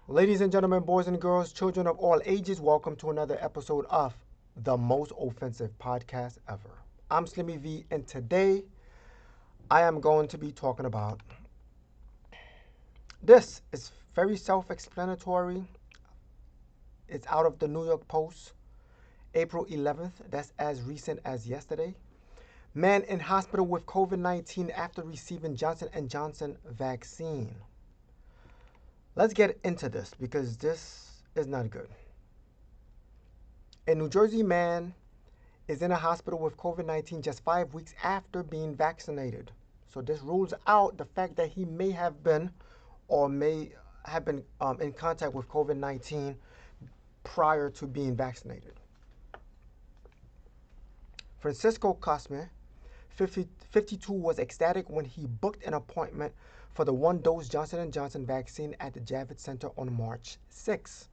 Ladies and gentlemen, boys and girls, children of all ages, welcome to another episode of the most offensive podcast ever. I'm Slimmy V, and today I am going to be talking about this. It's very self explanatory. It's out of the New York Post, April 11th. That's as recent as yesterday. Man in hospital with COVID 19 after receiving Johnson Johnson vaccine. Let's get into this because this is not good. A New Jersey man is in a hospital with COVID 19 just 5 weeks after being vaccinated. So this rules out the fact that he may have been or may have been in contact with COVID 19 prior to being vaccinated. Francisco Cosme, 52, was ecstatic when he booked an appointment for the one-dose Johnson Johnson vaccine at the Javits Center on March 6.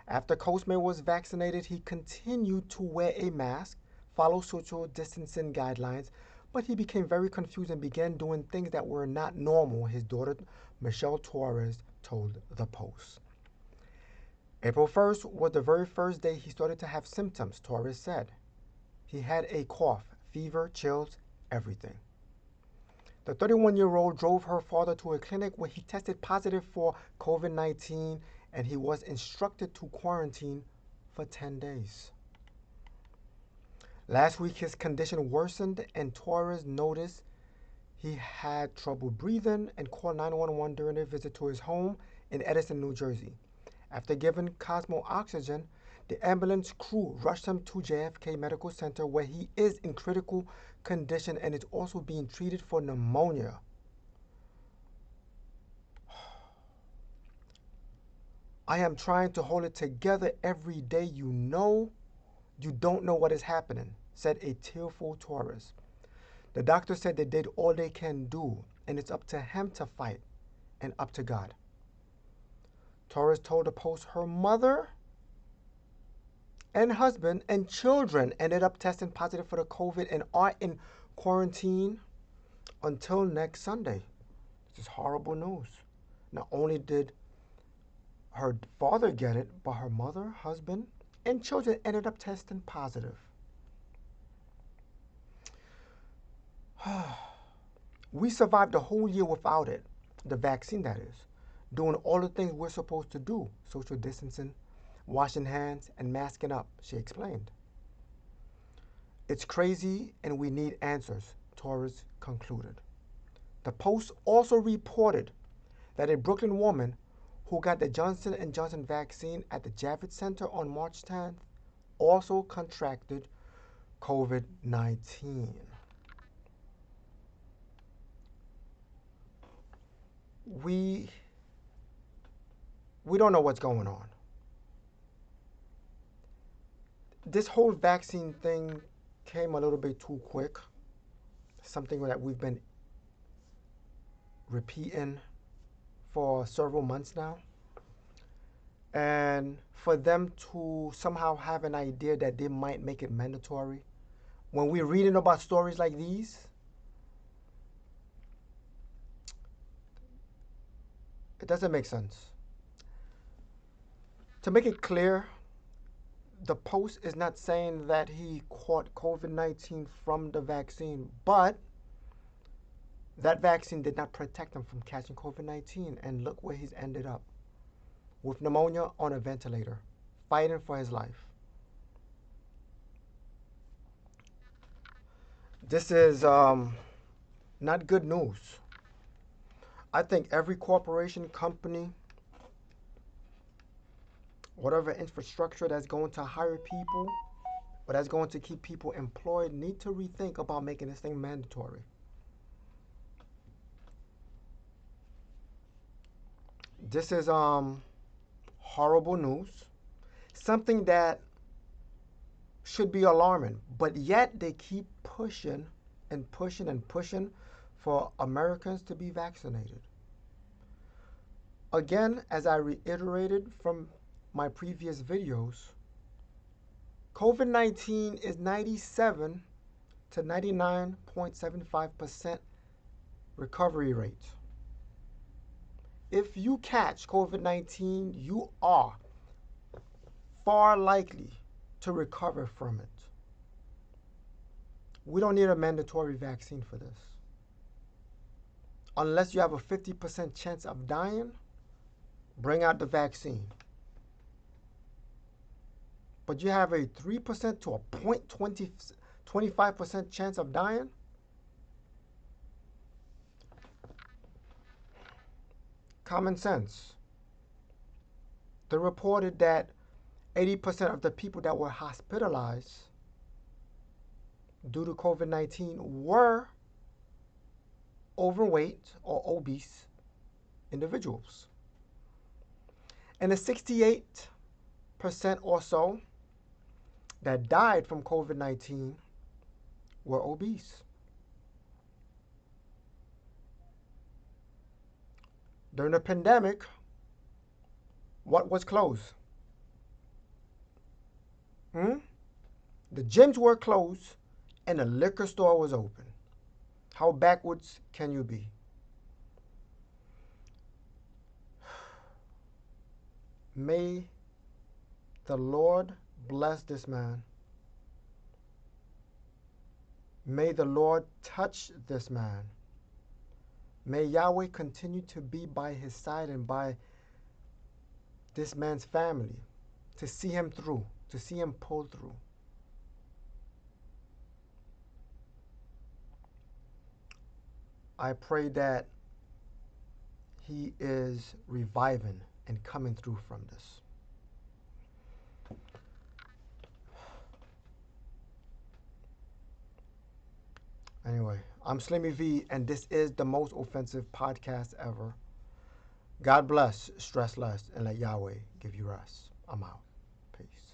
After Cosme was vaccinated, he continued to wear a mask, follow social distancing guidelines, but he became very confused and began doing things that were not normal, his daughter Michelle Torres told the Post. April 1st was the very first day he started to have symptoms, Torres said. He had a cough, fever, chills, everything. The 31-year-old drove her father to a clinic where he tested positive for COVID 19 and he was instructed to quarantine for 10 days. Last week, his condition worsened and Torres noticed he had trouble breathing and called 911 during a visit to his home in Edison, New Jersey. After giving Cosmo oxygen, the ambulance crew rushed him to JFK Medical Center where he is in critical condition and is also being treated for pneumonia. I am trying to hold it together every day. You don't know what is happening, said a tearful Torres. The doctor said they did all they can do, and it's up to him to fight, and up to God. Torres told the Post her mother and husband and children ended up testing positive for the COVID and are in quarantine until next Sunday. This is horrible news. Not only did her father get it, but her mother, husband, and children ended up testing positive. We survived a whole year without it, the vaccine that is, doing all the things we're supposed to do, social distancing, washing hands, and masking up, she explained. It's crazy and we need answers, Torres concluded. The Post also reported that a Brooklyn woman who got the Johnson Johnson vaccine at the Javits Center on March 10th also contracted COVID 19. We don't know what's going on. This whole vaccine thing came a little bit too quick. Something that we've been repeating for several months now. And for them to somehow have an idea that they might make it mandatory. When we're reading about stories like these, it doesn't make sense. To make it clear, the Post is not saying that he caught COVID 19 from the vaccine, but that vaccine did not protect him from catching COVID 19. And look where he's ended up with pneumonia on a ventilator, fighting for his life. This is not good news. I think every corporation, company, whatever infrastructure that's going to hire people or that's going to keep people employed need to rethink about making this thing mandatory. This is horrible news. Something that should be alarming, but yet they keep pushing and pushing and pushing for Americans to be vaccinated. Again, as I reiterated from my previous videos, COVID 19 is 97 to 99.75% recovery rate. If you catch COVID-19, you are far likely to recover from it. We don't need a mandatory vaccine for this. Unless you have a 50% chance of dying, bring out the vaccine. But you have a 3% to a 25% chance of dying? Common sense. They reported that 80% of the people that were hospitalized due to COVID-19 were overweight or obese individuals. And the 68% or so that died from COVID-19 were obese. During the pandemic, what was closed? The gyms were closed and the liquor store was open. How backwards can you be? May the Lord bless this man. May the Lord touch this man. May Yahweh continue to be by his side and by this man's family to see him through, to see him pull through. I pray that he is reviving and coming through from this. Anyway, I'm Slimmy V, and this is the most offensive podcast ever. God bless, stress less, and let Yahweh give you rest. I'm out. Peace.